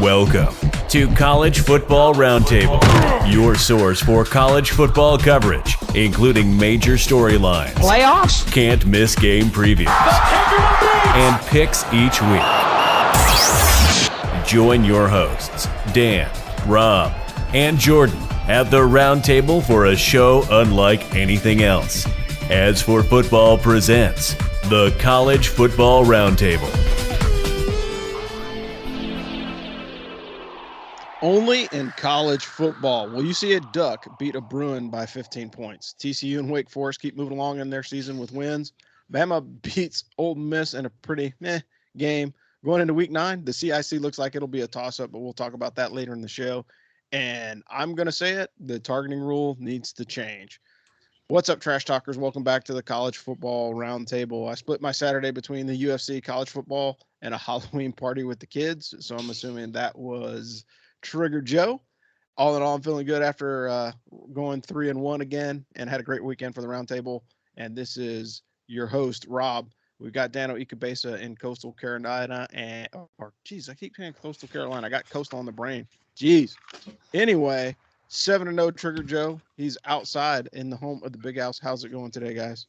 Welcome to College Football Roundtable, your source for college football coverage, including major storylines, playoffs, can't miss game previews, and picks each week. Join your hosts, Dan, Rob, and Jordan at the Roundtable for a show unlike anything else. As for Football Presents, the College Football Roundtable. Only in college football will you see a Duck beat a Bruin by 15 points. TCU and Wake Forest keep moving along in their season with wins. Bama beats Ole Miss in a pretty game. Going into week 9, the CIC looks like it'll be a toss-up, but we'll talk about that later in the show. And I'm going to say it, the targeting rule needs to change. What's up, Trash Talkers? Welcome back to the College Football Roundtable. I split my Saturday between the UFC, college football, and a Halloween party with the kids, so I'm assuming that was Trigger Joe. All in all, I'm feeling good after going 3-1 again and had a great weekend for the Roundtable. And this is your host, Rob. We've got Dano Ikebesa in Coastal Carolina. I keep saying Coastal Carolina. I got Coastal on the brain. Jeez. Anyway, 7-0 Trigger Joe. He's outside in the home of the Big House. How's it going today, guys?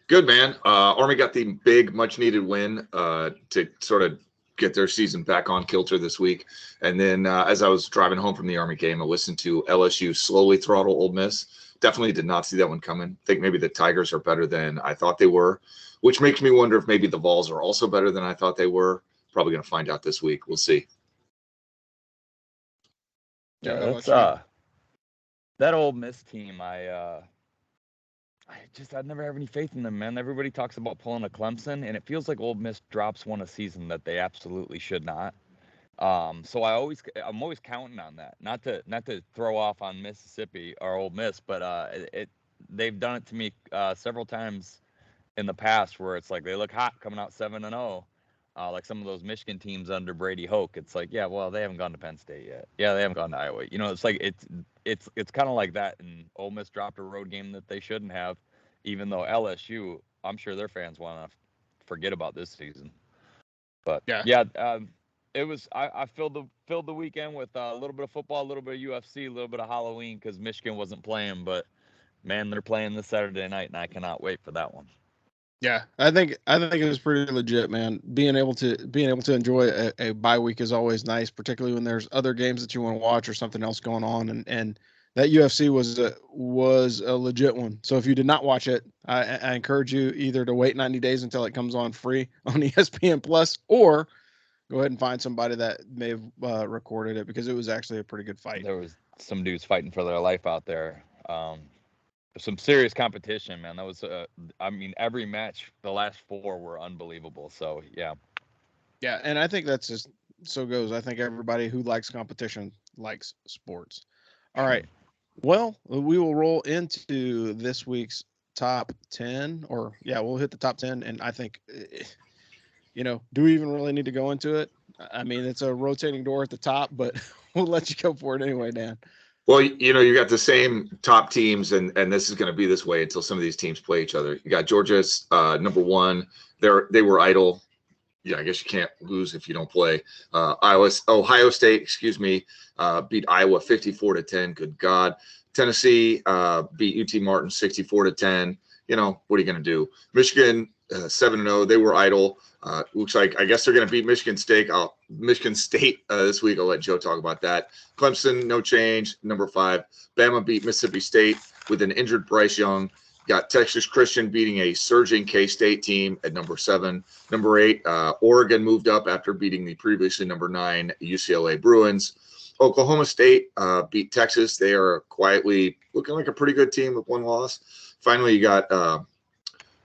Good, man. Army got the big, much-needed win to sort of get their season back on kilter this week. And then as I was driving home from the Army game, I listened to LSU slowly throttle Ole Miss. Definitely did not see that one coming. I think maybe the Tigers are better than I thought they were, which makes me wonder if maybe the Vols are also better than I thought they were. Probably going to find out this week. We'll see. Yeah, that's that Ole Miss team. I'd never have any faith in them, man. Everybody talks about pulling a Clemson, and it feels like Ole Miss drops one a season that they absolutely should not. So I'm always counting on that. Not to throw off on Mississippi or Ole Miss, but they've done it to me several times in the past where it's like they look hot coming out 7-0. Like some of those Michigan teams under Brady Hoke. It's like, yeah, well, they haven't gone to Penn State yet. Yeah, they haven't gone to Iowa. You know, it's like it's kind of like that. And Ole Miss dropped a road game that they shouldn't have, even though LSU, I'm sure their fans want to forget about this season. But it was. I filled the weekend with a little bit of football, a little bit of UFC, a little bit of Halloween because Michigan wasn't playing. But man, they're playing this Saturday night, and I cannot wait for that one. Yeah, I think it was pretty legit, man. Being able to enjoy a bye week is always nice, particularly when there's other games that you want to watch or something else going on. And that UFC was a legit one. So if you did not watch it, I encourage you either to wait 90 days until it comes on free on ESPN Plus, or go ahead and find somebody that may have recorded it, because it was actually a pretty good fight. There was some dudes fighting for their life out there. Some serious competition, man. That was, every match, the last 4 were unbelievable. So, yeah. Yeah, and I think that's just so goes. I think everybody who likes competition likes sports. All right. Well, we will roll into this week's top 10, we'll hit the top 10. And I think, do we even really need to go into it? I mean, it's a rotating door at the top, but we'll let you go for it anyway, Dan. Well, you got the same top teams, and this is going to be this way until some of these teams play each other. You got Georgia's number 1. They were idle. Yeah, I guess you can't lose if you don't play. Ohio State, beat Iowa 54-10. Good God. Tennessee beat UT Martin 64-10. What are you going to do? Michigan 7-0. They were idle. Looks like I guess they're going to beat Michigan State this week. I'll let Joe talk about that. Clemson, no change. Number 5. Bama beat Mississippi State with an injured Bryce Young. Got Texas Christian beating a surging K-State team at number 7. Number 8, Oregon moved up after beating the previously number 9 UCLA Bruins. Oklahoma State beat Texas. They are quietly looking like a pretty good team with 1 loss. Finally, you got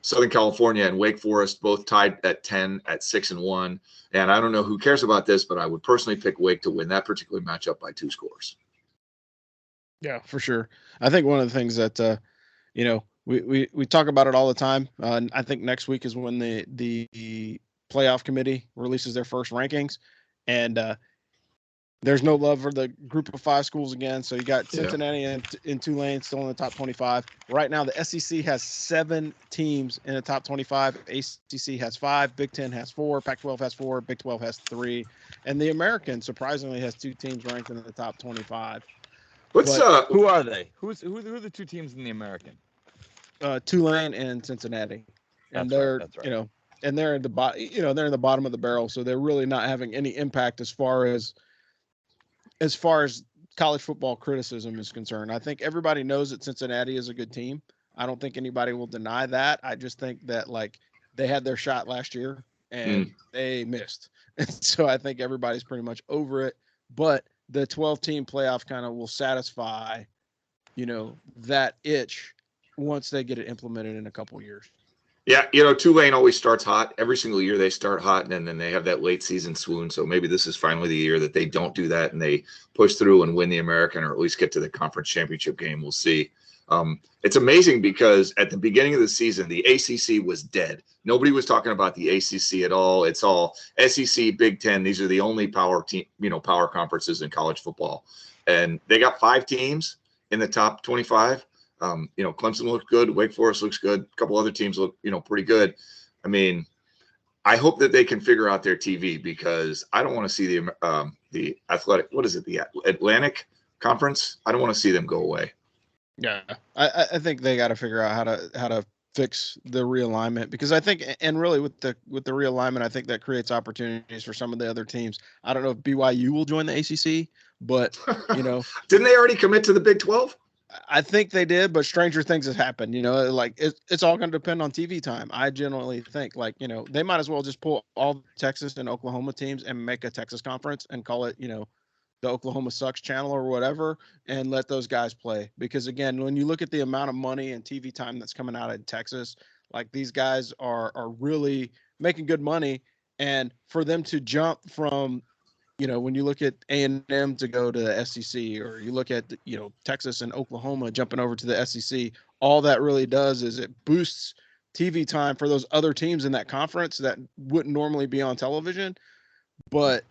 Southern California and Wake Forest both tied at 10 at 6-1. And I don't know who cares about this, but I would personally pick Wake to win that particular matchup by 2 scores. Yeah, for sure. I think one of the things that, we talk about it all the time. And I think next week is when the playoff committee releases their first rankings. And There's no love for the group of 5 schools again. So you got Yeah. Cincinnati and Tulane still in the top 25. Right now, the SEC has 7 teams in the top 25. ACC has 5. Big Ten has 4. Pac-12 has 4. Big 12 has 3. And the American, surprisingly, has 2 teams ranked in the top 25. What's But- Who are they? Who are the 2 teams in the American? Tulane and Cincinnati. And That's right, they're, that's right. you know, and they're in the they're in the bottom of the barrel. So they're really not having any impact as far as college football criticism is concerned. I think everybody knows that Cincinnati is a good team. I don't think anybody will deny that. I just think that like they had their shot last year and they missed. And so I think everybody's pretty much over it. But the 12-team playoff kind of will satisfy, that itch once they get it implemented in a couple years. Yeah, Tulane always starts hot. Every single year they start hot, and then they have that late season swoon. So maybe this is finally the year that they don't do that and they push through and win the American, or at least get to the conference championship game. We'll see. It's amazing because at the beginning of the season, the ACC was dead. Nobody was talking about the ACC at all. It's all SEC, Big Ten. These are the only power conferences in college football, and they got 5 teams in the top 25. Clemson looks good. Wake Forest looks good. A couple other teams look, pretty good. I mean, I hope that they can figure out their TV, because I don't want to see the athletic. What is it? The Atlantic Conference. I don't want to see them go away. Yeah, I think they got to figure out how to fix the realignment, because I think, and really with the realignment, I think that creates opportunities for some of the other teams. I don't know if BYU will join the ACC, but didn't they already commit to the Big 12? I think they did, but stranger things have happened. It's all going to depend on TV time. I generally think they might as well just pull all Texas and Oklahoma teams and make a Texas conference and call it, the Oklahoma Sucks channel or whatever, and let those guys play. Because again, when you look at the amount of money and TV time that's coming out of Texas, like these guys are really making good money. And for them to jump from, when you look at A&M to go to the SEC, or you look at, Texas and Oklahoma jumping over to the SEC, all that really does is it boosts TV time for those other teams in that conference that wouldn't normally be on television. But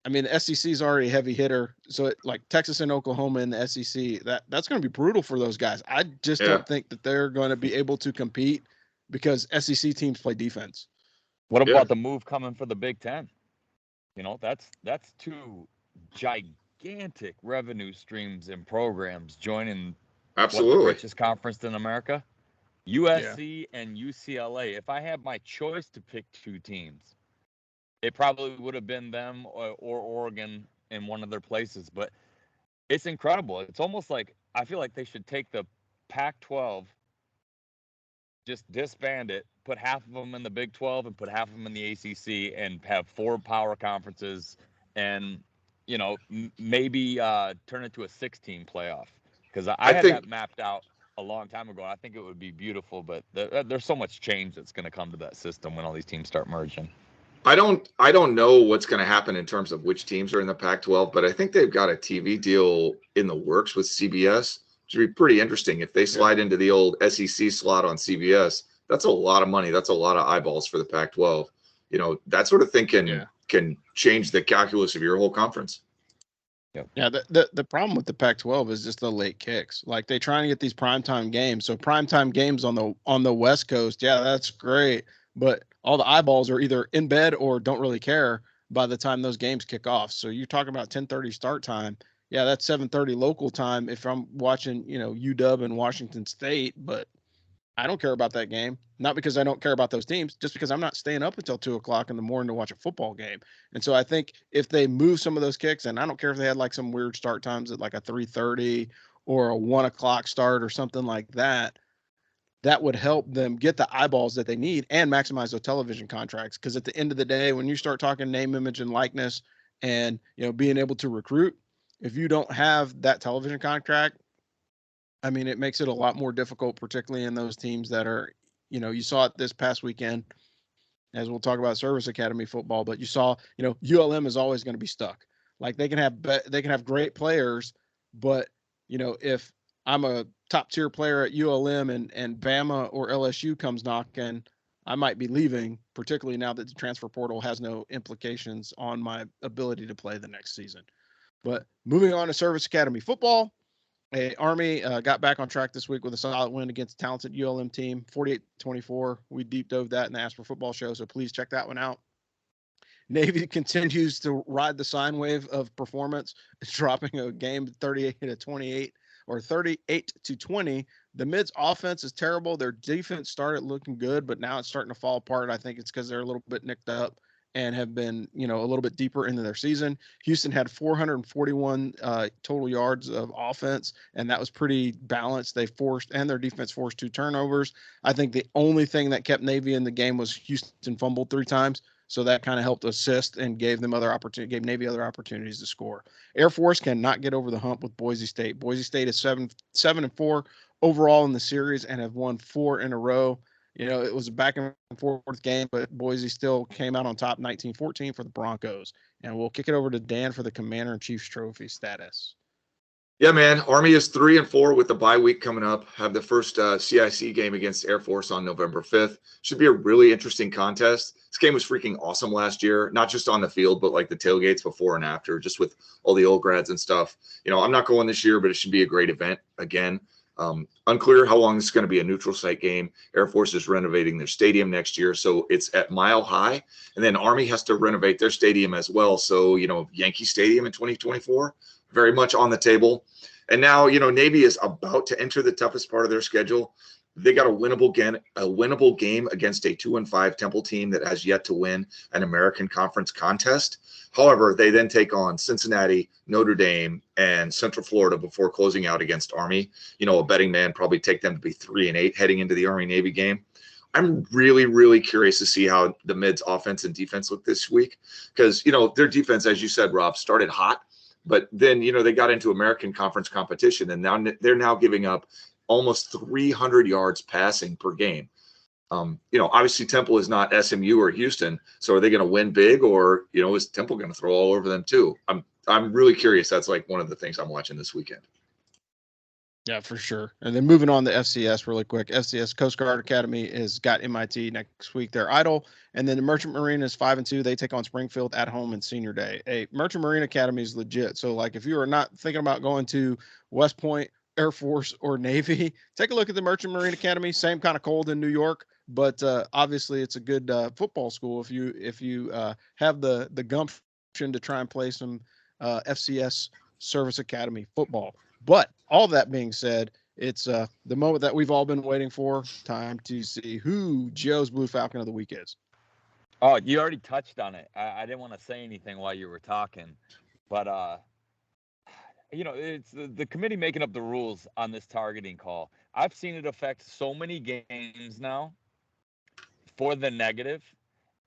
I mean, the SEC is already a heavy hitter. So like Texas and Oklahoma in the SEC, that's going to be brutal for those guys. I just don't think that they're going to be able to compete, because SEC teams play defense. What about the move coming for the Big Ten? That's 2 gigantic revenue streams and programs joining Absolutely the richest conference in America, USC and UCLA. If I had my choice to pick 2 teams, it probably would have been them or Oregon in one of their places. But it's incredible. It's almost like I feel like they should take the Pac-12, just disband it, put half of them in the Big 12 and put half of them in the ACC, and have 4 power conferences, and maybe turn it to a 6-team playoff, because I had that mapped out a long time ago. I think it would be beautiful, but there's so much change that's going to come to that system when all these teams start merging. I don't know what's going to happen in terms of which teams are in the Pac-12, but I think they've got a TV deal in the works with CBS. Which would be pretty interesting if they slide into the old SEC slot on CBS. That's a lot of money. That's a lot of eyeballs for the Pac-12. That sort of thing can change the calculus of your whole conference. Yeah, the problem with the Pac-12 is just the late kicks. Like they try to get these primetime games. So primetime games on the West Coast, yeah, that's great. But all the eyeballs are either in bed or don't really care by the time those games kick off. So you're talking about 10:30 start time. Yeah, that's 7:30 local time if I'm watching, UW and Washington State, but I don't care about that game. Not because I don't care about those teams, just because I'm not staying up until 2:00 in the morning to watch a football game. And so I think if they move some of those kicks, and I don't care if they had like some weird start times at like a 3:30 or a 1:00 start or something like that, that would help them get the eyeballs that they need and maximize those television contracts. Because at the end of the day, when you start talking name, image, and likeness, and being able to recruit, if you don't have that television contract, I mean, it makes it a lot more difficult, particularly in those teams that are, you saw it this past weekend, as we'll talk about service academy football, but you saw, ULM is always going to be stuck. Like they can have great players, but if I'm a top tier player at ULM and Bama or LSU comes knocking, I might be leaving, particularly now that the transfer portal has no implications on my ability to play the next season. But moving on to Service Academy football, Army got back on track this week with a solid win against a talented ULM team, 48-24. We deep dove that in the Ask for Football show, so please check that one out. Navy continues to ride the sine wave of performance, dropping a game 38-28 or 38-20. The Mids offense is terrible. Their defense started looking good, but now it's starting to fall apart. I think it's because they're a little bit nicked up and have been, a little bit deeper into their season. Houston had 441 total yards of offense, and that was pretty balanced. Their defense forced 2 turnovers. I think the only thing that kept Navy in the game was Houston fumbled 3 times. So that kind of helped assist and gave Navy other opportunities to score. Air Force cannot get over the hump with Boise State. Boise State is 7-4 overall in the series and have won 4 in a row. It was a back and forth game, but Boise still came out on top 19-14 for the Broncos. And we'll kick it over to Dan for the Commander-in-Chief's trophy status. Yeah, man. Army is 3-4 with the bye week coming up. Have the first CIC game against Air Force on November 5th. Should be a really interesting contest. This game was freaking awesome last year, not just on the field, but like the tailgates before and after, just with all the old grads and stuff. I'm not going this year, but it should be a great event again. Unclear how long this is going to be a neutral site game. Air Force is renovating their stadium next year, so it's at Mile High. And then Army has to renovate their stadium as well. So, Yankee Stadium in 2024, very much on the table. And now, Navy is about to enter the toughest part of their schedule. They got a winnable game against a 2-5 Temple team that has yet to win an American Conference contest. However, they then take on Cincinnati, Notre Dame, and Central Florida before closing out against Army. A betting man probably take them to be 3-8 heading into the Army-Navy game. I'm really, really curious to see how the Mids offense and defense look this week because, their defense, as you said, Rob, started hot. But then, they got into American Conference competition, and now they're now giving up almost 300 yards passing per game. Obviously Temple is not SMU or Houston, so are they going to win big, or is Temple going to throw all over them too? I'm really curious. That's like one of the things I'm watching this weekend. Yeah, for sure. And then moving on to FCS really quick. FCS Coast Guard Academy has got MIT next week. They're idle. And then the Merchant Marine is 5-2. They take on Springfield at home in Senior Day. Merchant Marine Academy is legit. So, like, if you are not thinking about going to West Point, Air Force, or Navy, take a look at the Merchant Marine Academy. Same kind of cold in New York, but obviously it's a good football school if you have the gumption to try and play some FCS Service Academy football. But all that being said, it's the moment that we've all been waiting for. Time to see who Joe's Blue Falcon of the week is. Oh, you already touched on it. I didn't want to say anything while you were talking, but it's the committee making up the rules on this targeting call. I've seen it affect so many games now for the negative,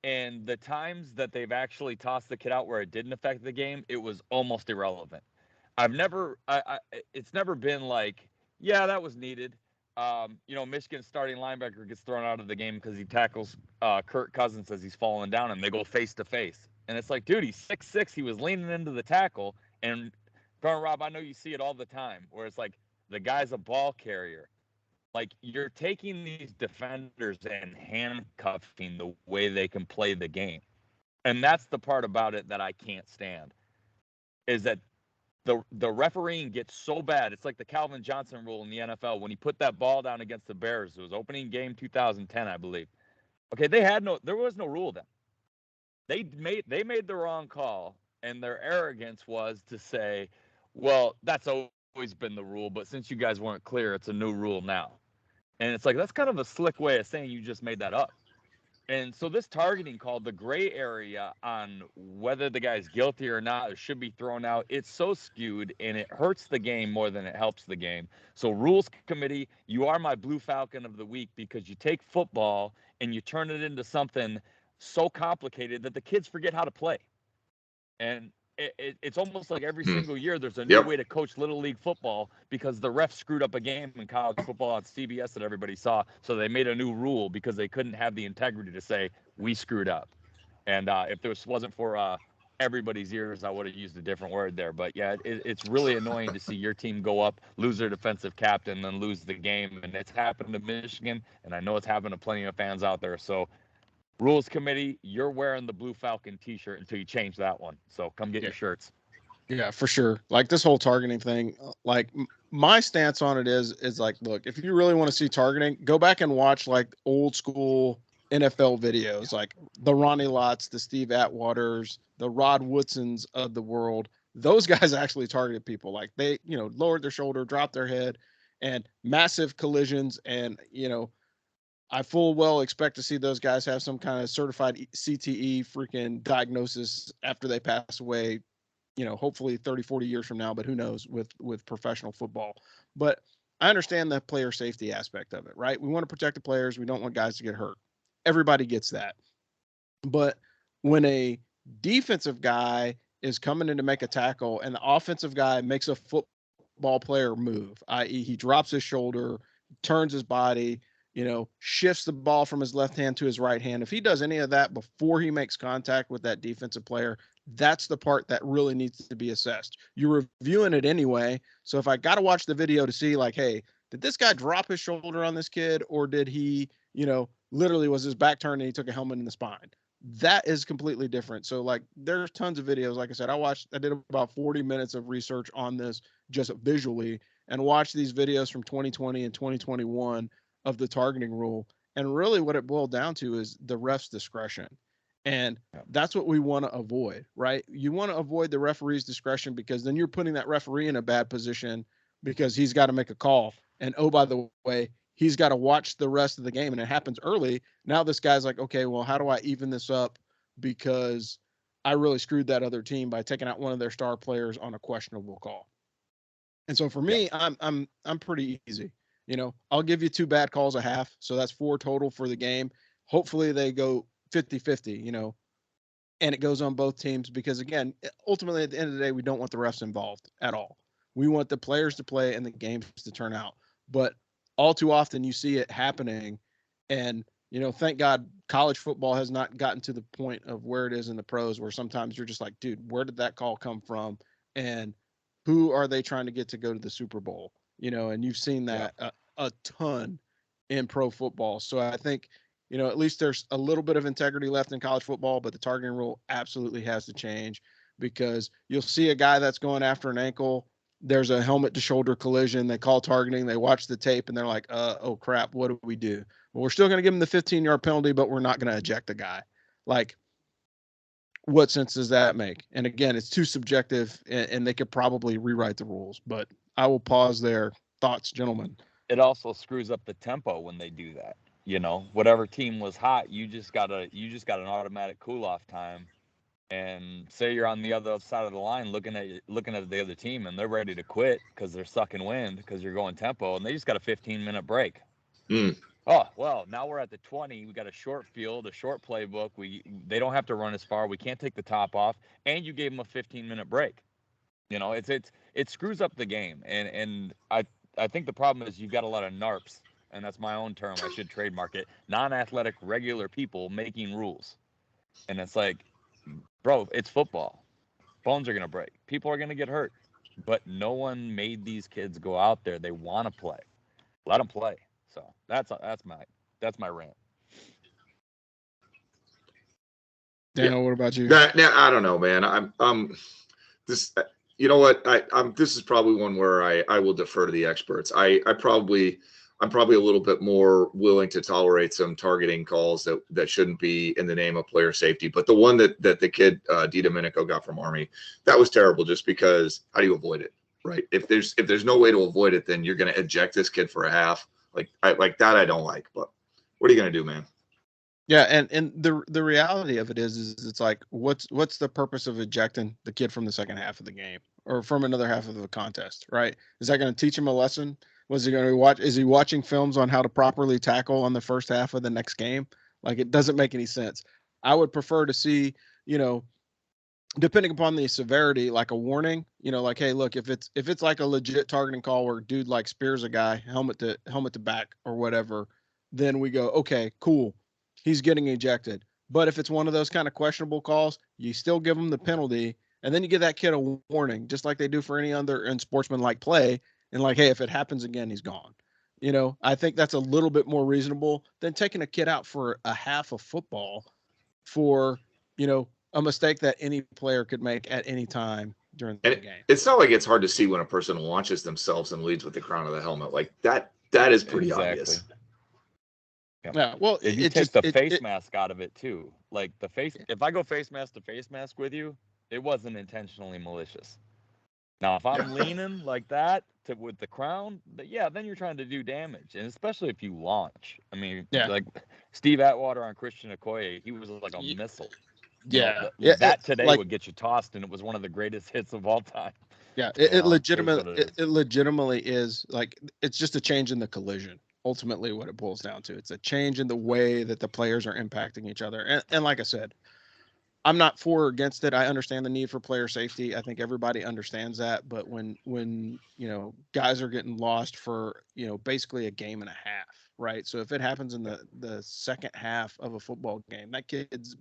and the times that they've actually tossed the kid out where it didn't affect the game, it was almost irrelevant. It's never been like, yeah, that was needed. Michigan's starting linebacker gets thrown out of the game because he tackles Kirk Cousins as he's falling down, and they go face to face. And it's like, dude, he's 6'6". He was leaning into the tackle. And Rob, I know you see it all the time, where it's like the guy's a ball carrier. Like, you're taking these defenders and handcuffing the way they can play the game. And that's the part about it that I can't stand, is that the refereing gets so bad. It's like the Calvin Johnson rule in the NFL when he put that ball down against the Bears. It was opening game 2010, I believe. Okay, there was no rule then. They made the wrong call, and their arrogance was to say, well, that's always been the rule, but since you guys weren't clear, it's a new rule now. And it's like, that's kind of a slick way of saying you just made that up. And so this targeting call, the gray area on whether the guy's guilty or not, or should be thrown out, it's so skewed, and it hurts the game more than it helps the game. So Rules Committee, you are my Blue Falcon of the week because you take football and you turn it into something so complicated that the kids forget how to play. And it's almost like every single year there's a new way to coach Little League football because the ref screwed up a game in college football on CBS that everybody saw. So they made a new rule because they couldn't have the integrity to say, we screwed up. And if this wasn't for everybody's ears, I would have used a different word there. But yeah, it's really annoying to see your team go up, lose their defensive captain, then lose the game. And it's happened to Michigan, and I know it's happened to plenty of fans out there. So, Rules Committee, you're wearing the Blue Falcon T-shirt until you change that one. So come get your shirts. Yeah, for sure. Like this whole targeting thing, like my stance on it is like, look, if you really want to see targeting, go back and watch like old school NFL videos, like the Ronnie Lotts, the Steve Atwaters, the Rod Woodsons of the world. Those guys actually targeted people. Like they, lowered their shoulder, dropped their head, and massive collisions. And, I full well expect to see those guys have some kind of certified CTE freaking diagnosis after they pass away, hopefully 30, 40 years from now, but who knows with professional football. But I understand the player safety aspect of it, right? We want to protect the players. We don't want guys to get hurt. Everybody gets that. But when a defensive guy is coming in to make a tackle and the offensive guy makes a football player move, i.e. he drops his shoulder, turns his body, shifts the ball from his left hand to his right hand. If he does any of that before he makes contact with that defensive player, that's the part that really needs to be assessed. You're reviewing it anyway. So if I got to watch the video to see like, hey, did this guy drop his shoulder on this kid, or did he, literally was his back turned and he took a helmet in the spine? That is completely different. So like there's tons of videos. Like I said, I did about 40 minutes of research on this just visually and watched these videos from 2020 and 2021 of the targeting rule. And really what it boiled down to is the ref's discretion. And that's what we want to avoid, right? You want to avoid the referee's discretion because then you're putting that referee in a bad position because he's got to make a call. And oh, by the way, he's got to watch the rest of the game. And it happens early. Now this guy's like, okay, well, how do I even this up? Because I really screwed that other team by taking out one of their star players on a questionable call. And so for me, I'm pretty easy. I'll give you 2 bad calls a half. So that's 4 total for the game. Hopefully they go 50-50, and it goes on both teams because again, ultimately at the end of the day, we don't want the refs involved at all. We want the players to play and the games to turn out. But all too often you see it happening. And, thank God college football has not gotten to the point of where it is in the pros, where sometimes you're just like, dude, where did that call come from? And who are they trying to get to go to the Super Bowl? And you've seen that a ton in pro football. So I think, at least there's a little bit of integrity left in college football, but the targeting rule absolutely has to change because you'll see a guy that's going after an ankle. There's a helmet to shoulder collision. They call targeting. They watch the tape and they're like, oh crap, what do we do? Well, we're still going to give him the 15-yard penalty, but we're not going to eject the guy. Like, what sense does that make? And again, it's too subjective and they could probably rewrite the rules, but I will pause there. Thoughts, gentlemen? It also screws up the tempo when they do that. Whatever team was hot, you just got an automatic cool off time. And say you're on the other side of the line looking at the other team and they're ready to quit because they're sucking wind because you're going tempo and they just got a 15-minute break. Oh, well, now we're at the 20. We got a short field, a short playbook. They don't have to run as far. We can't take the top off. And you gave them a 15-minute break. It screws up the game. And I think the problem is you've got a lot of NARPs, and that's my own term. I should trademark it. Non-athletic, regular people making rules. And it's like, bro, it's football. Bones are going to break. People are going to get hurt. But no one made these kids go out there. They want to play. Let them play. So that's my rant. Daniel, what about you? Now, I don't know, man. I'm this. You know what? This is probably one where I will defer to the experts. I'm probably a little bit more willing to tolerate some targeting calls that shouldn't be in the name of player safety. But the one that the kid Domenico got from Army, that was terrible. Just because, how do you avoid it, right? If there's no way to avoid it, then you're going to eject this kid for a half. Like that I don't like. But what are you going to do, man? Yeah, and the reality of it is it's like what's the purpose of ejecting the kid from the second half of the game or from another half of the contest, right? Is that going to teach him a lesson? Was he going to watch? Is he watching films on how to properly tackle on the first half of the next game? Like, it doesn't make any sense. I would prefer to see, depending upon the severity, like a warning. Like, hey, look, if it's like a legit targeting call where dude like spears a guy helmet to back or whatever, then we go, okay, cool, he's getting ejected. But if it's one of those kind of questionable calls, you still give them the penalty, and then you give that kid a warning, just like they do for any other unsportsmanlike play. And like, hey, if it happens again, he's gone. I think that's a little bit more reasonable than taking a kid out for a half of football for, a mistake that any player could make at any time during the game. It's not like it's hard to see when a person launches themselves and leads with the crown of the helmet. Like that is pretty obvious. Yeah. Well, if you take the face mask out of it too, like if I go face mask to face mask with you, it wasn't intentionally malicious. Now, if I'm leaning like that with the crown, then you're trying to do damage, and especially if you launch. I mean, like Steve Atwater on Christian Okoye, he was like a missile. That today would get you tossed, and it was one of the greatest hits of all time. Yeah, it legitimately is like, it's just a change in the collision. Ultimately, what it boils down to, it's a change in the way that the players are impacting each other. And like I said, I'm not for or against it. I understand the need for player safety. I think everybody understands that. But when guys are getting lost for basically a game and a half, right? So if it happens in the second half of a football game, that kid's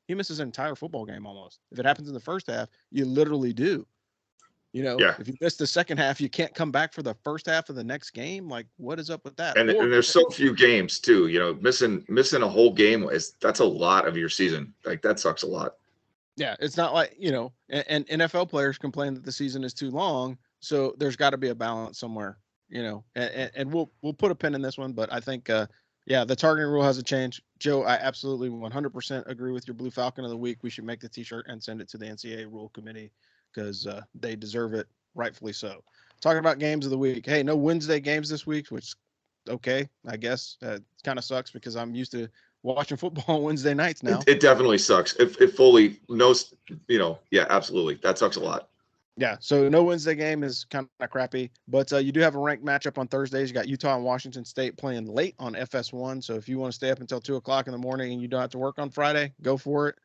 he misses an entire football game almost. If it happens in the first half, you literally do. If you miss the second half, you can't come back for the first half of the next game. Like, what is up with that? And there's so few games too. Missing a whole game that's a lot of your season. Like, that sucks a lot. Yeah, it's not like and NFL players complain that the season is too long. So there's got to be a balance somewhere. And we'll put a pin in this one, but I think the targeting rule hasn't changed. Joe, I absolutely 100% agree with your Blue Falcon of the Week. We should make the T-shirt and send it to the NCAA Rule Committee, because they deserve it, rightfully so. Talking about games of the week. Hey, no Wednesday games this week, which, okay, I guess. Kind of sucks because I'm used to watching football on Wednesday nights now. It definitely sucks. If Foley knows, absolutely. That sucks a lot. Yeah, so no Wednesday game is kind of crappy. But you do have a ranked matchup on Thursdays. You got Utah and Washington State playing late on FS1. So if you want to stay up until 2 o'clock in the morning and you don't have to work on Friday, go for it.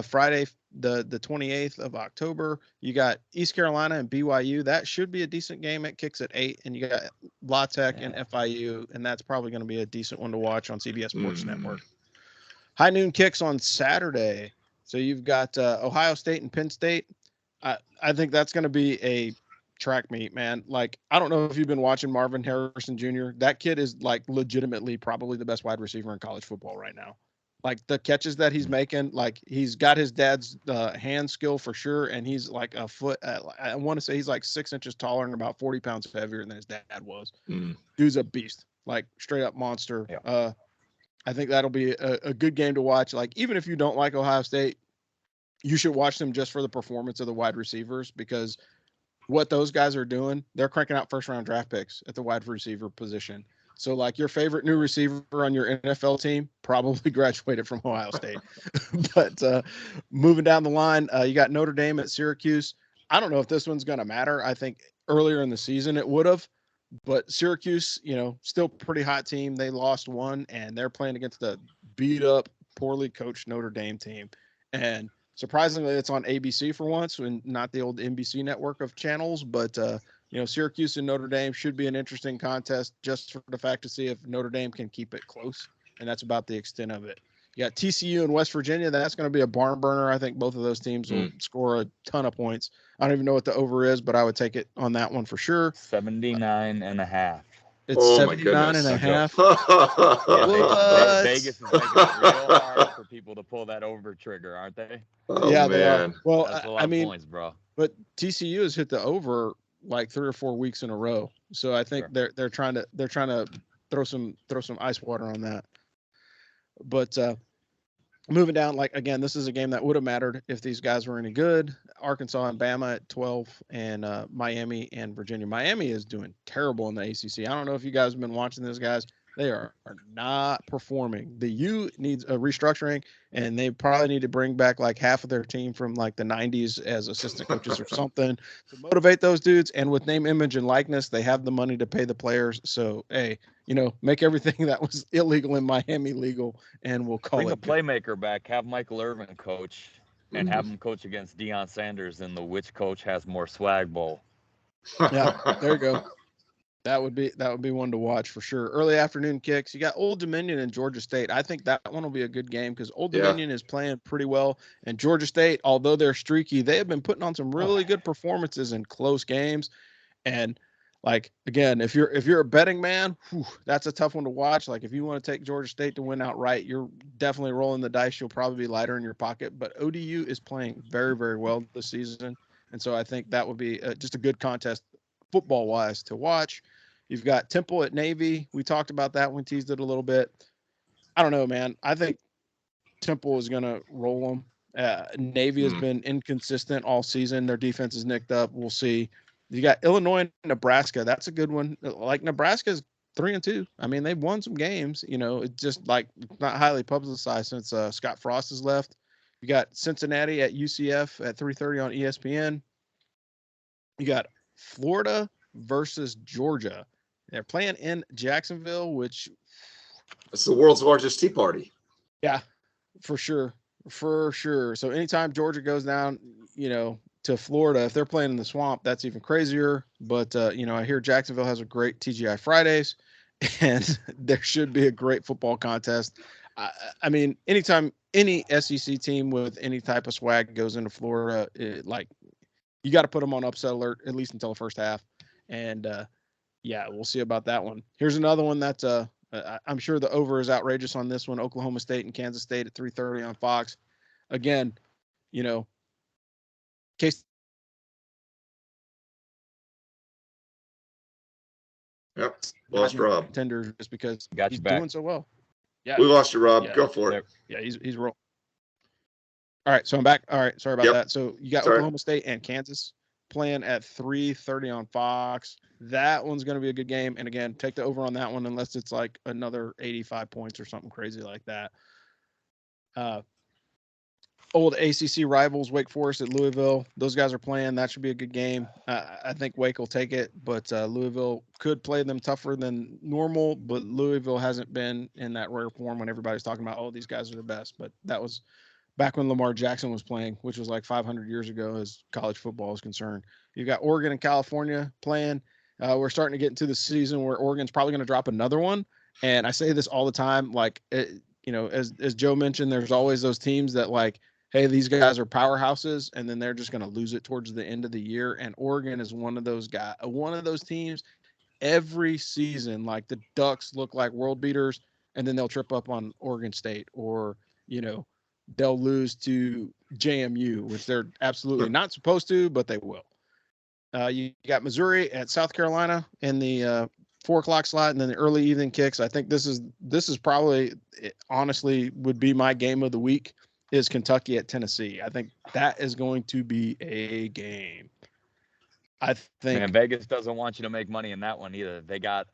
Friday, the 28th of October, you got East Carolina and BYU. That should be a decent game. It kicks at 8, and you got La Tech and FIU, and that's probably going to be a decent one to watch on CBS Sports Network. High noon kicks on Saturday. So you've got Ohio State and Penn State. I think that's going to be a track meet, man. Like, I don't know if you've been watching Marvin Harrison Jr. That kid is like legitimately probably the best wide receiver in college football right now. Like, the catches that he's making, like, he's got his dad's hand skill for sure, and he's like a foot. I want to say he's like 6 inches taller and about 40 pounds heavier than his dad was. Dude's a beast, like straight up monster. Yeah. I think that'll be a good game to watch. Like, even if you don't like Ohio State, you should watch them just for the performance of the wide receivers, because what those guys are doing, they're cranking out first-round draft picks at the wide receiver position. So, like, your favorite new receiver on your NFL team probably graduated from Ohio State. But moving down the line, you got Notre Dame at Syracuse. I don't know if this one's going to matter. I think earlier in the season it would have. But Syracuse, still pretty hot team. They lost one, and they're playing against the beat-up, poorly coached Notre Dame team. And surprisingly, it's on ABC for once, and not the old NBC network of channels. But Syracuse and Notre Dame should be an interesting contest, just for the fact to see if Notre Dame can keep it close, and that's about the extent of it. You got TCU and West Virginia. That's going to be a barn burner. I think both of those teams will score a ton of points. I don't even know what the over is, but I would take it on that one for sure. 79.5. It's 79.5. Vegas is making it real hard for people to pull that over trigger, aren't they? Oh, yeah, man. Well, that's a lot of points, bro. But TCU has hit the over like 3 or 4 weeks in a row. So I think they're trying to throw some ice water on that. But moving down, like, again, this is a game that would have mattered if these guys were any good. Arkansas and Bama at 12, and Miami and Virginia. Miami is doing terrible in the ACC. I don't know if you guys have been watching these guys. They are not performing. The U needs a restructuring, and they probably need to bring back like half of their team from like the 90s as assistant coaches or something to motivate those dudes. And with name, image, and likeness, they have the money to pay the players. So, hey, make everything that was illegal in Miami legal, and we'll call Bring it. Bring a playmaker back. Have Michael Irvin coach, and have him coach against Deion Sanders in the Which Coach Has More Swag Bowl. Yeah, there you go. That would be one to watch for sure. Early afternoon kicks. You got Old Dominion and Georgia State. I think that one will be a good game because Old Yeah. Dominion is playing pretty well, and Georgia State, although they're streaky, they have been putting on some really good performances in close games. And like again, if you're a betting man, that's a tough one to watch. Like if you want to take Georgia State to win outright, you're definitely rolling the dice. You'll probably be lighter in your pocket. But ODU is playing very, very well this season, and so I think that would be just a good contest football wise to watch. You've got Temple at Navy. We talked about that one, teased it a little bit. I don't know, man. I think Temple is going to roll them. Navy has been inconsistent all season. Their defense is nicked up. We'll see. You got Illinois and Nebraska. That's a good one. Like Nebraska's 3-2. I mean, they've won some games. You know, it's just like not highly publicized since Scott Frost has left. You got Cincinnati at UCF at 3:30 on ESPN. You got Florida versus Georgia. They're playing in Jacksonville, which it's the world's largest tea party. Yeah, for sure. For sure. So anytime Georgia goes down, to Florida, if they're playing in the swamp, that's even crazier. But, I hear Jacksonville has a great TGI Fridays, and there should be a great football contest. I mean, anytime any SEC team with any type of swag goes into Florida, you got to put them on upset alert, at least until the first half. And, yeah, we'll see about that one. Here's another one that's I'm sure the over is outrageous on this one. Oklahoma State and Kansas State at 3:30 on Fox. Again, case. Yep. Lost Rob. Contenders just because he's back. doing so well. Yeah. We lost you, Rob. Yeah. Go for it. Yeah, he's rolling. All right, so I'm back. All right, sorry about that. So you got Oklahoma State and Kansas playing at 3:30 on Fox. That one's going to be a good game. And again, take the over on that one unless it's like another 85 points or something crazy like that. Old ACC rivals, Wake Forest at Louisville. Those guys are playing. That should be a good game. I think Wake will take it, but Louisville could play them tougher than normal. But Louisville hasn't been in that rare form when everybody's talking about, oh, these guys are the best. But that was back when Lamar Jackson was playing, which was like 500 years ago as college football is concerned. You got Oregon and California playing. We're starting to get into the season where Oregon's probably going to drop another one. And I say this all the time, like, as Joe mentioned, there's always those teams that like, hey, these guys are powerhouses, and then they're just going to lose it towards the end of the year. And Oregon is one of those guys, one of those teams every season. Like the Ducks look like world beaters, and then they'll trip up on Oregon State, or, they'll lose to JMU, which they're absolutely not supposed to, but they will. You got Missouri at South Carolina in the 4:00 slot, and then the early evening kicks. I think this is probably, honestly, would be my game of the week. Is Kentucky at Tennessee. I think that is going to be a game. I think. Man, Vegas doesn't want you to make money in that one either. They got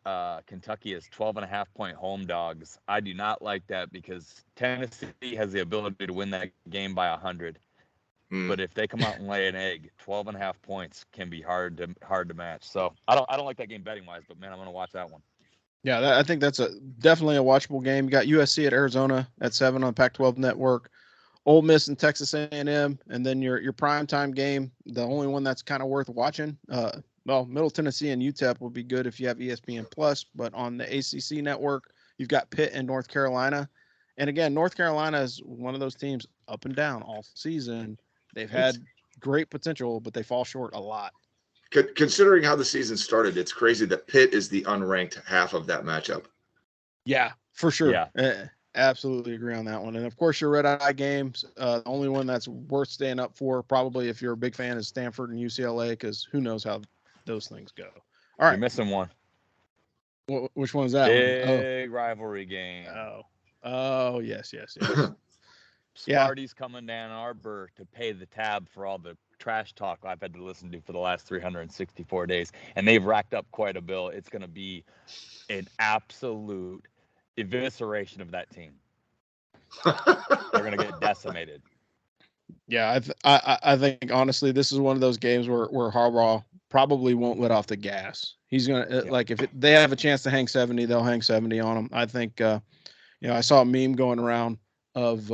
Kentucky as 12.5-point home dogs. I do not like that because Tennessee has the ability to win that game by 100. But if they come out and lay an egg, 12.5 points can be hard to match. So I don't like that game betting wise, but man, I'm gonna watch that one. Yeah, I think that's definitely a watchable game. You got USC at Arizona at 7 on Pac-12 Network. Ole Miss and Texas A&M, and then your primetime game, the only one that's kind of worth watching. Middle Tennessee and UTEP will be good if you have ESPN Plus, but on the ACC network, you've got Pitt and North Carolina. And again, North Carolina is one of those teams up and down all season. They've had great potential, but they fall short a lot. Considering how the season started, it's crazy that Pitt is the unranked half of that matchup. Yeah, for sure. Yeah. Absolutely agree on that one. And of course, your red eye games, the only one that's worth staying up for, probably if you're a big fan, is Stanford and UCLA, because who knows how those things go. All right. You're missing one. Which one is that? Big rivalry game. Oh, yes. Sparty's coming to Ann Arbor to pay the tab for all the trash talk I've had to listen to for the last 364 days. And they've racked up quite a bill. It's going to be an absolute evisceration of that team. They're going to get decimated. Yeah, I think honestly, this is one of those games where Harbaugh probably won't let off the gas. He's gonna like if they have a chance to hang 70, they'll hang 70 on them. I think I saw a meme going around of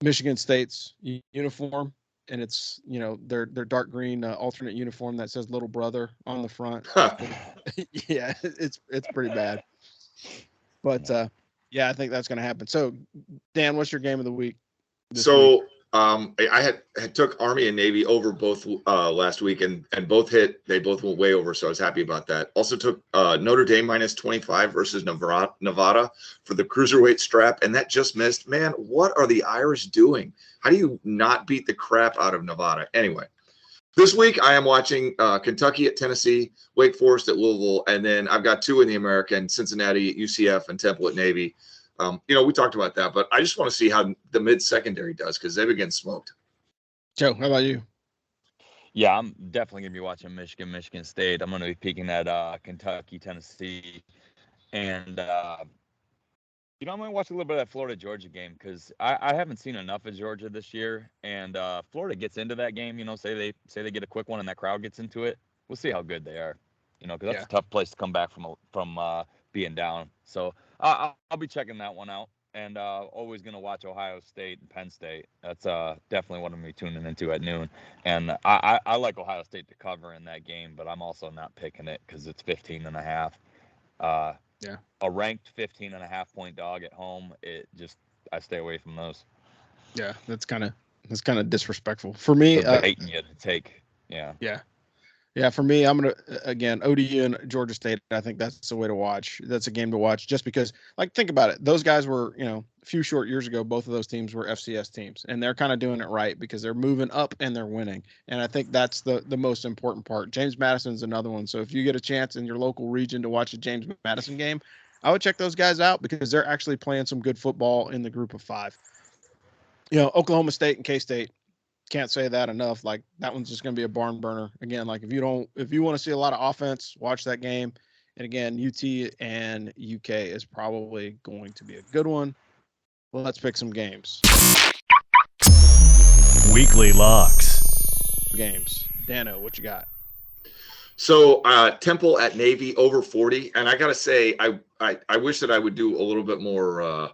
Michigan State's uniform, and it's their dark green alternate uniform that says "Little Brother" on the front. Yeah, it's pretty bad. But yeah, I think that's going to happen. So, Dan, what's your game of the week this week? So I had took Army and Navy over both last week, and both hit. They both went way over, so I was happy about that. Also took Notre Dame minus 25 versus Nevada for the cruiserweight strap, and that just missed. Man, what are the Irish doing? How do you not beat the crap out of Nevada? Anyway, this week I am watching Kentucky at Tennessee, Wake Forest at Louisville, and then I've got two in the American: Cincinnati at UCF and Temple at Navy. We talked about that, but I just want to see how the mid-secondary does because they've been getting smoked. Joe, how about you? Yeah, I'm definitely going to be watching Michigan State. I'm going to be peeking at Kentucky, Tennessee. And, I'm going to watch a little bit of that Florida-Georgia game because I haven't seen enough of Georgia this year. And Florida gets into that game, say they get a quick one and that crowd gets into it. We'll see how good they are, because that's a tough place to come back from being down. So I'll be checking that one out. And always going to watch Ohio State and Penn State. That's definitely what I'm going to be tuning into at noon. And I like Ohio State to cover in that game, but I'm also not picking it because it's 15.5. A ranked 15.5 point dog at home. I stay away from those. Yeah, that's kind of disrespectful for me. They're baiting you to take. Yeah. Yeah, for me, I'm going to, again, ODU and Georgia State, I think that's the way to watch. That's a game to watch just because, think about it. Those guys were, a few short years ago, both of those teams were FCS teams, and they're kind of doing it right because they're moving up and they're winning. And I think that's the most important part. James Madison's another one. So if you get a chance in your local region to watch a James Madison game, I would check those guys out because they're actually playing some good football in the group of five. Oklahoma State and K-State. Can't say that enough. That one's just going to be a barn burner again. If you want to see a lot of offense, watch that game. And again, UT and UK is probably going to be a good one. Well, let's pick some games. Weekly locks. Games. Dano, what you got? So Temple at Navy over 40, and I gotta say, I wish that I would do a little bit more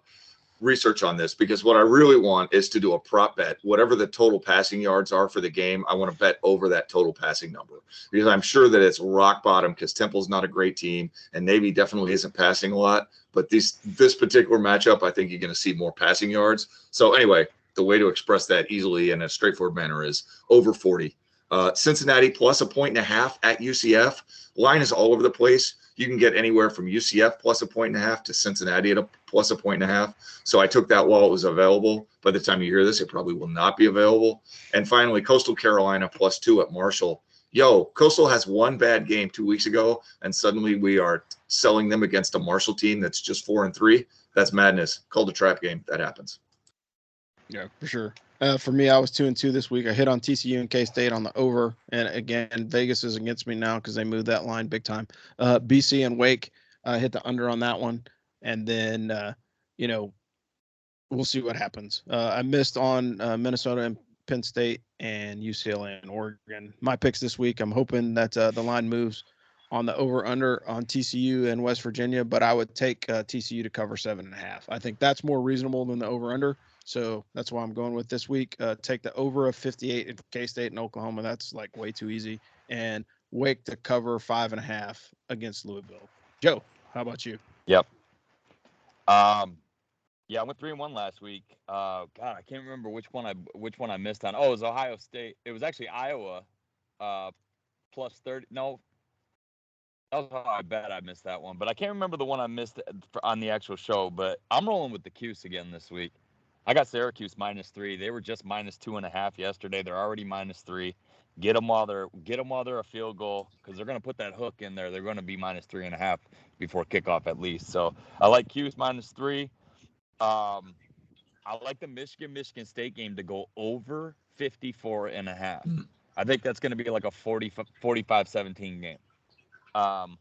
research on this because what I really want is to do a prop bet. Whatever the total passing yards are for the game, I want to bet over that total passing number because I'm sure that it's rock bottom because Temple's not a great team and Navy definitely isn't passing a lot. But this particular matchup, I think you're going to see more passing yards. So anyway, the way to express that easily in a straightforward manner is over 40. Cincinnati plus 1.5 at UCF. Line is all over the place. You can get anywhere from UCF plus 1.5 to Cincinnati at plus 1.5. So I took that while it was available. By the time you hear this, it probably will not be available. And finally, Coastal Carolina plus 2 at Marshall. Coastal has one bad game 2 weeks ago, and suddenly we are selling them against a Marshall team that's just 4-3. That's madness. Called a trap game. That happens. Yeah, for sure. For me, I was 2-2 this week. I hit on TCU and K-State on the over. And again, Vegas is against me now because they moved that line big time. BC and Wake hit the under on that one. And then, we'll see what happens. I missed on Minnesota and Penn State and UCLA and Oregon. My picks this week, I'm hoping that the line moves on the over-under on TCU and West Virginia, but I would take TCU to cover 7.5. I think that's more reasonable than the over-under. So that's why I'm going with this week. Take the over of 58 in K-State and Oklahoma. That's way too easy. And Wake to cover 5.5 against Louisville. Joe, how about you? Yep. I went 3-1 last week. God, I can't remember which one I missed on. Oh, it was Ohio State. It was actually Iowa, plus 30. No, that was how I bet I missed that one. But I can't remember the one I missed on the actual show. But I'm rolling with the Cuse again this week. I got Syracuse -3. They were just -2.5 yesterday. They're already -3. Get them while they're a field goal because they're going to put that hook in there. They're going to be -3.5 before kickoff at least. So I like Cuse -3. I like the Michigan State game to go over 54.5. I think that's going to be like a 45-17 game. I'm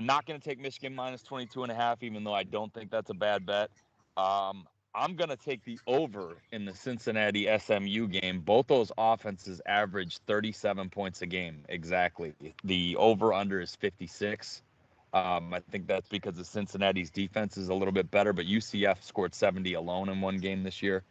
not going to take Michigan -22.5, even though I don't think that's a bad bet. I'm going to take the over in the Cincinnati SMU game. Both those offenses average 37 points a game. Exactly. The over-under is 56. I think that's because of Cincinnati's defense is a little bit better, but UCF scored 70 alone in one game this year.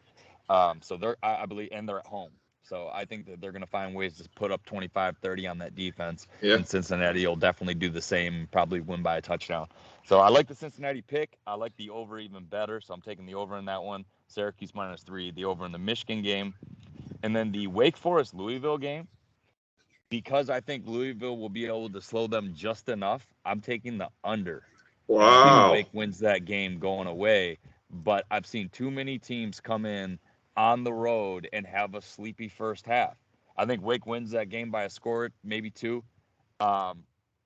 So I believe, and they're at home. So I think that they're going to find ways to put up 25, 30 on that defense. Yeah. And Cincinnati will definitely do the same, probably win by a touchdown. So I like the Cincinnati pick. I like the over even better. So I'm taking the over in that one. Syracuse -3, the over in the Michigan game. And then the Wake Forest Louisville game. Because I think Louisville will be able to slow them just enough, I'm taking the under. And I think Wow. Wake wins that game going away. But I've seen too many teams come in on the road and have a sleepy first half. I think Wake wins that game by a score, maybe 2. But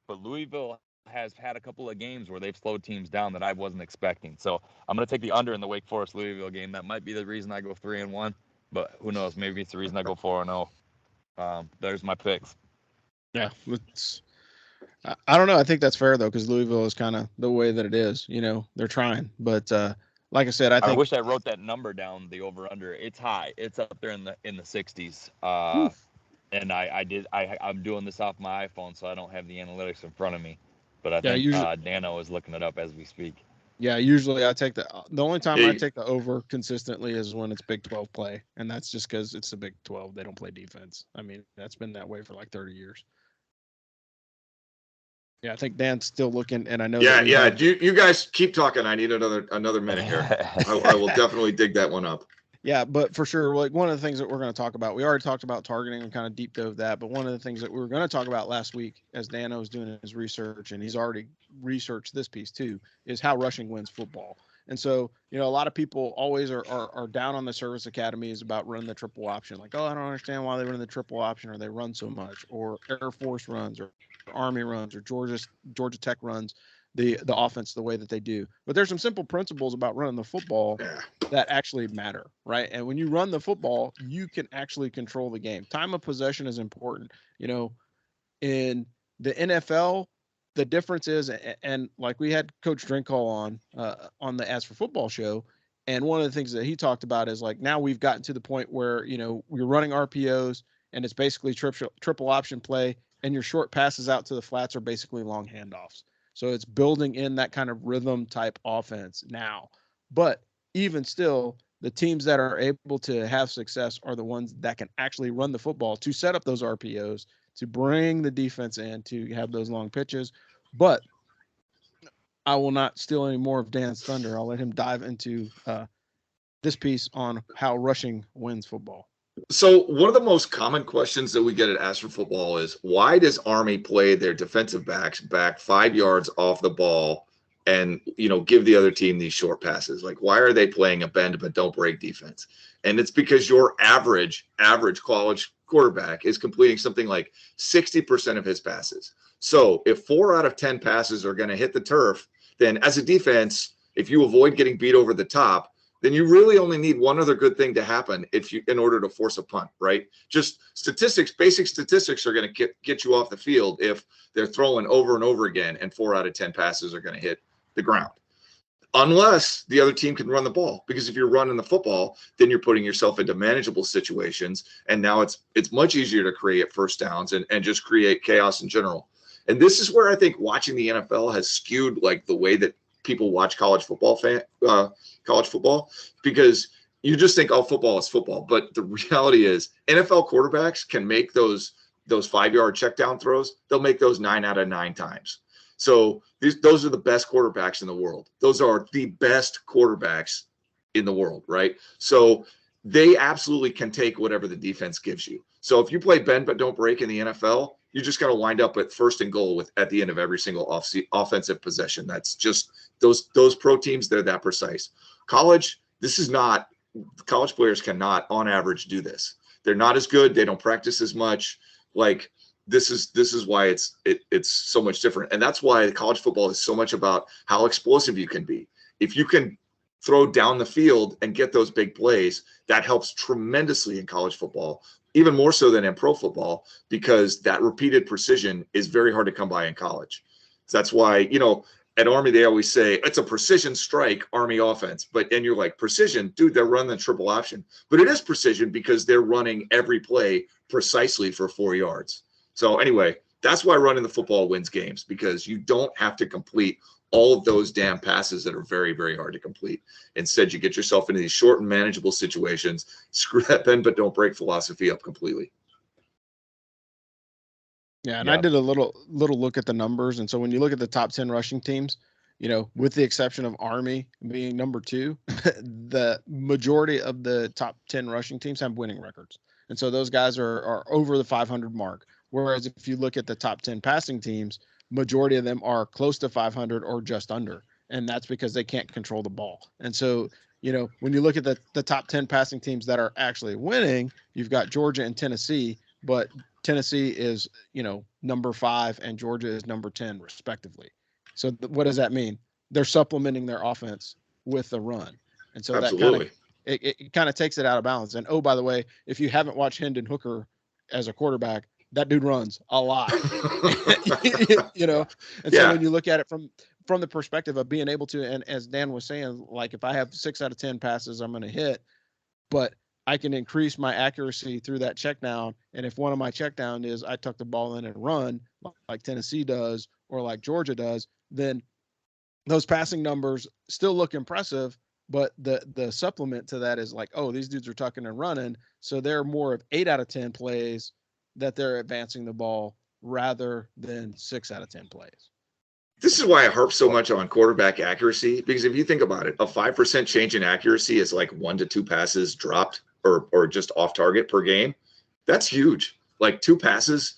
Louisville has had a couple of games where they've slowed teams down that I wasn't expecting. So I'm going to take the under in the Wake Forest Louisville game. That might be the reason I go 3-1, but who knows? Maybe it's the reason I go 4-0. There's my picks. Yeah, I don't know. I think that's fair though, because Louisville is kind of the way that it is. They're trying, but like I said, I think I wish I wrote that number down. The over under. It's high. It's up there in the 60s. And I'm doing this off my iPhone, so I don't have the analytics in front of me. But I think Dano is looking it up as we speak. Yeah, usually I take the only time Yeah. I take the over consistently is when it's Big 12 play, and that's just because it's the Big 12. They don't play defense. I mean, that's been that way for like 30 years. Yeah, I think Dan's still looking, and I know. Yeah. You guys keep talking. I need another minute here. I will definitely dig that one up. Yeah, but for sure, like one of the things that we're going to talk about, we already talked about targeting and kind of deep dove that, but one of the things that we were going to talk about last week, as Dano was doing his research, and he's already researched this piece too, is how rushing wins football. And so, a lot of people always are down on the service academies about running the triple option. Like, oh, I don't understand why they run the triple option, or they run so much, or Air Force runs, or Army runs, or Georgia Tech runs the offense the way that they do. But there's some simple principles about running the football that actually matter, right? And when you run the football, you can actually control the game. Time of possession is important. In the NFL, the difference is, and like we had Coach Drinkall on the As for Football show, and one of the things that he talked about is like now we've gotten to the point where we're running RPOs and it's basically triple option play, and your short passes out to the flats are basically long handoffs. So it's building in that kind of rhythm type offense now. But even still, the teams that are able to have success are the ones that can actually run the football to set up those RPOs, to bring the defense in, to have those long pitches. But I will not steal any more of Dan's thunder. I'll let him dive into this piece on how rushing wins football. So one of the most common questions that we get at Ask for Football is, why does Army play their defensive backs back 5 yards off the ball and give the other team these short passes? Like, why are they playing a bend but don't break defense? And it's because your average college quarterback is completing something like 60% of his passes. So if 4 out of 10 passes are going to hit the turf, then as a defense, if you avoid getting beat over the top, then you really only need one other good thing to happen in order to force a punt, right? Just basic statistics are going to get you off the field if they're throwing over and over again and 4 out of 10 passes are going to hit the ground. Unless the other team can run the ball, because if you're running the football, then you're putting yourself into manageable situations, and now it's much easier to create first downs and just create chaos in general. And this is where I think watching the NFL has skewed like the way that people watch college football, because you just think, oh, football is football. But the reality is NFL quarterbacks can make those 5-yard check down throws. They'll make those 9 out of 9 times. So those are the best quarterbacks in the world. Those are the best quarterbacks in the world, right? So they absolutely can take whatever the defense gives you. So if you play bend but don't break in the NFL, you're just going to wind up at 1st and goal at the end of every single offensive possession. That's just those pro teams. They're that precise. College players cannot, on average, do this. They're not as good. They don't practice as much. Like this is why it's so much different, and that's why college football is so much about how explosive you can be. If you can throw down the field and get those big plays, that helps tremendously in college football. Even more so than in pro football, because that repeated precision is very hard to come by in college. So that's why, at Army, they always say it's a precision strike Army offense. And you're like, precision? Dude, they're running the triple option. But it is precision because they're running every play precisely for 4 yards. So anyway, that's why running the football wins games, because you don't have to complete all of those damn passes that are very, very hard to complete. Instead, you get yourself into these short and manageable situations. Screw that bend but don't break philosophy up completely. Yeah, and I did a little look at the numbers, and so when you look at the top 10 rushing teams, with the exception of Army being number 2, the majority of the top 10 rushing teams have winning records. And so those guys are over the 500 mark. Whereas if you look at the top 10 passing teams, majority of them are close to 500 or just under. And that's because they can't control the ball. And so, when you look at the top 10 passing teams that are actually winning, you've got Georgia and Tennessee, but Tennessee is, number 5 and Georgia is number 10 respectively. So what does that mean? They're supplementing their offense with the run. And so Absolutely. it kind of takes it out of balance. And oh, by the way, if you haven't watched Hendon Hooker as a quarterback, that dude runs a lot. And so when you look at it from the perspective of being able to, and as Dan was saying, like if I have 6 out of 10 passes, I'm going to hit, but I can increase my accuracy through that check down. And if one of my check down is I tuck the ball in and run like Tennessee does or like Georgia does, then those passing numbers still look impressive. But the supplement to that is like, oh, these dudes are tucking and running. So they're more of 8 out of 10 plays that they're advancing the ball rather than 6 out of 10 plays. This is why I harp so much on quarterback accuracy, because if you think about it, a 5% change in accuracy is like 1 to 2 passes dropped or just off target per game. That's huge. Like 2 passes,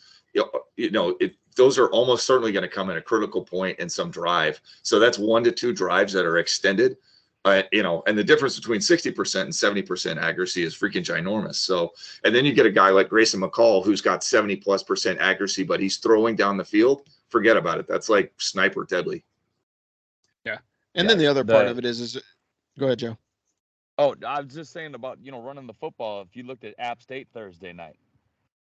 those are almost certainly going to come at a critical point in some drive. So that's 1 to 2 drives that are extended. And the difference between 60% and 70% accuracy is freaking ginormous. So, and then you get a guy like Grayson McCall who's got 70+% accuracy, but he's throwing down the field. Forget about it. That's like sniper deadly. Yeah. And then the other part of it is go ahead, Joe. Oh, I was just saying about, running the football. If you looked at App State Thursday night,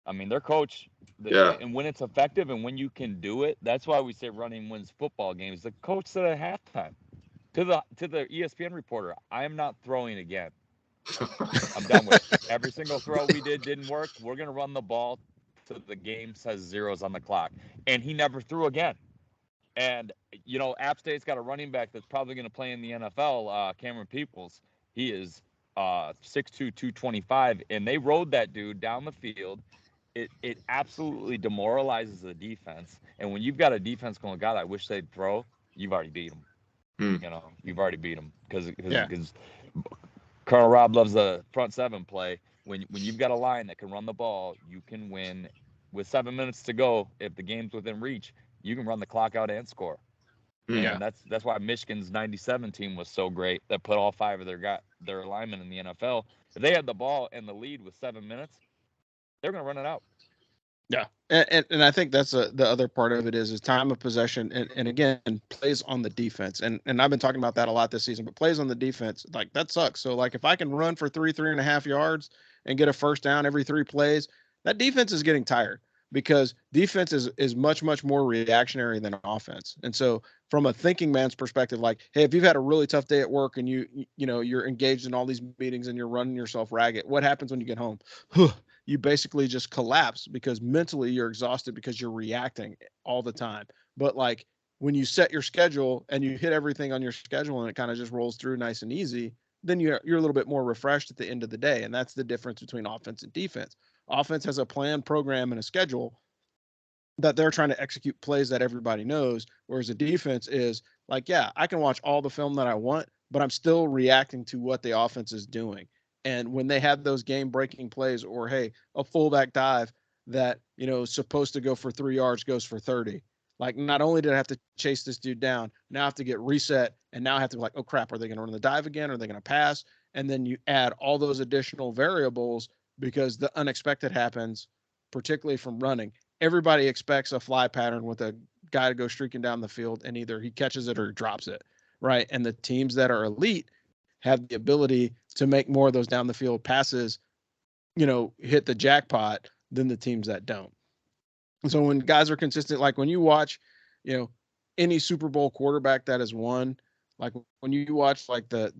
I mean, their coach, and when it's effective and when you can do it, that's why we say running wins football games. The coach said at halftime to the ESPN reporter, I am not throwing again. I'm done with it. Every single throw we didn't work. We're going to run the ball till the game says zeros on the clock. And he never threw again. And, App State's got a running back that's probably going to play in the NFL, Cameron Peoples. He is 6'2", 225, and they rode that dude down the field. It absolutely demoralizes the defense. And when you've got a defense going, God, I wish they'd throw, you've already beat them. You've already beat them because Colonel Rob loves the front 7 play. When you've got a line that can run the ball, you can win with 7 minutes to go. If the game's within reach, you can run the clock out and score. And that's why Michigan's 97 team was so great that put all 5 of their linemen in the NFL. If they had the ball and the lead with 7 minutes, they're going to run it out. Yeah. And I think that's the other part of it is time of possession. And again, plays on the defense. And I've been talking about that a lot this season, but plays on the defense, like that sucks. So like if I can run for 3.5 yards and get a first down every 3 plays, that defense is getting tired because defense is much, much more reactionary than offense. And so from a thinking man's perspective, like, hey, if you've had a really tough day at work and you're engaged in all these meetings and you're running yourself ragged, what happens when you get home? You basically just collapse because mentally you're exhausted because you're reacting all the time. But like when you set your schedule and you hit everything on your schedule and it kind of just rolls through nice and easy, then you're a little bit more refreshed at the end of the day. And that's the difference between offense and defense. Offense has a planned program and a schedule that they're trying to execute plays that everybody knows, whereas the defense is like, yeah, I can watch all the film that I want, but I'm still reacting to what the offense is doing. And when they have those game-breaking plays or, hey, a fullback dive that, is supposed to go for 3 yards goes for 30. Like, not only did I have to chase this dude down, now I have to get reset, and now I have to be like, oh, crap, are they going to run the dive again? Are they going to pass? And then you add all those additional variables because the unexpected happens, particularly from running. Everybody expects a fly pattern with a guy to go streaking down the field, and either he catches it or drops it, right? And the teams that are elite have the ability to make more of those down the field passes, hit the jackpot than the teams that don't. And so when guys are consistent, like when you watch, any Super Bowl quarterback that has won, like when you watch like the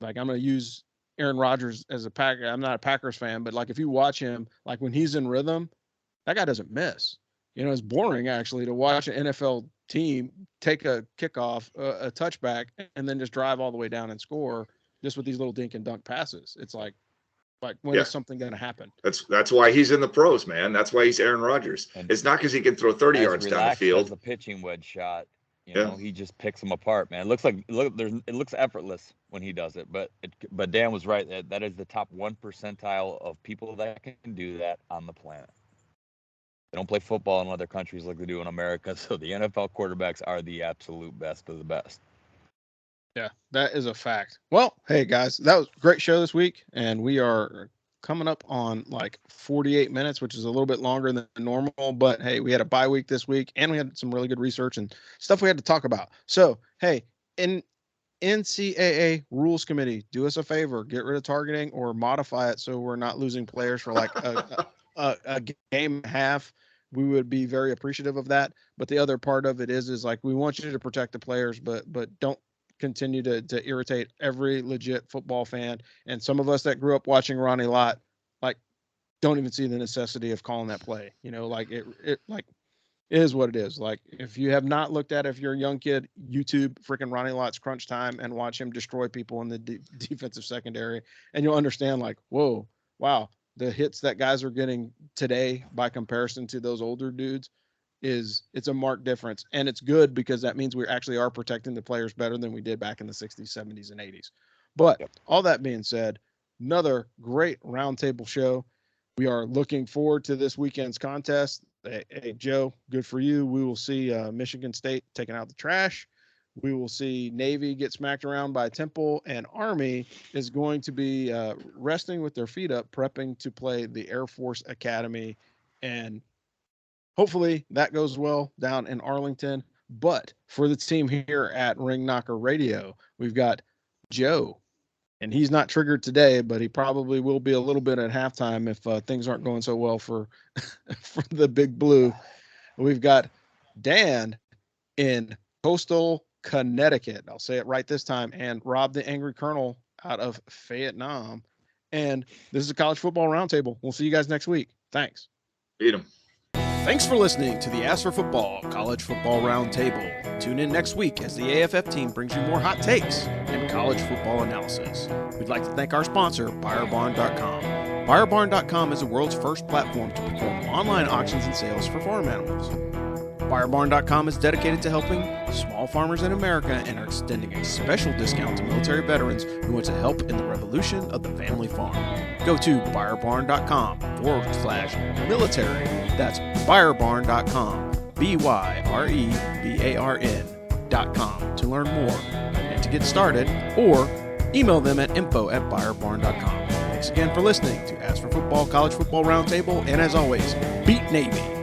I'm going to use Aaron Rodgers as a Packer. I'm not a Packers fan, but like if you watch him, like when he's in rhythm, that guy doesn't miss. It's boring actually to watch an NFL team take a kickoff, a touchback, and then just drive all the way down and score just with these little dink and dunk passes. It's like when is something going to happen? That's why he's in the pros, man. That's why he's Aaron Rodgers. And it's not because he can throw 30 yards down the field. As the pitching wedge shot, you know, he just picks them apart, man. It looks effortless when he does it, but Dan was right. That is the top 1 percentile of people that can do that on the planet. They don't play football in other countries like they do in America, so the NFL quarterbacks are the absolute best of the best. Yeah, that is a fact. Well, hey guys, that was a great show this week, and we are coming up on like 48 minutes, which is a little bit longer than normal, but hey, we had a bye week this week, and we had some really good research and stuff we had to talk about. So, hey, in NCAA Rules Committee, do us a favor, get rid of targeting or modify it so we're not losing players for like a game and a half. We would be very appreciative of that. But the other part of it is like we want you to protect the players, but don't continue to irritate every legit football fan. And some of us that grew up watching Ronnie Lott, like, don't even see the necessity of calling that play. You know, like it like is what it is. Like, if you have not looked at it, if you're a young kid, YouTube freaking Ronnie Lott's Crunch Time and watch him destroy people in the defensive secondary, and you'll understand like, whoa, wow, the hits that guys are getting today by comparison to those older dudes it's a marked difference. And it's good because that means we actually are protecting the players better than we did back in the 60s, 70s, and 80s. But all that being said, another great roundtable show. We are looking forward to this weekend's contest. Hey, Joe, good for you. We will see Michigan State taking out the trash. We will see Navy get smacked around by Temple, and Army is going to be resting with their feet up, prepping to play the Air Force Academy. And hopefully that goes well down in Arlington. But for the team here at Ring Knocker Radio, we've got Joe. And he's not triggered today, but he probably will be a little bit at halftime if things aren't going so well for the Big Blue. We've got Dan in Coastal Connecticut. I'll say it right this time. And Rob the Angry Colonel out of Vietnam. And this is a College Football Roundtable. We'll see you guys next week. Thanks. Beat 'em. Thanks for listening to the Ask for Football College Football Roundtable. Tune in next week as the AFF team brings you more hot takes and college football analysis. We'd like to thank our sponsor, BuyerBarn.com. BuyerBarn.com is the world's first platform to perform online auctions and sales for farm animals. BuyerBarn.com is dedicated to helping small farmers in America and are extending a special discount to military veterans who want to help in the revolution of the family farm. Go to BuyerBarn.com/military. That's BuyerBarn.com, BYREBARN.com to learn more and to get started, or email them at info@BuyerBarn.com. Thanks again for listening to Ask for Football College Football Roundtable, and as always, beat Navy.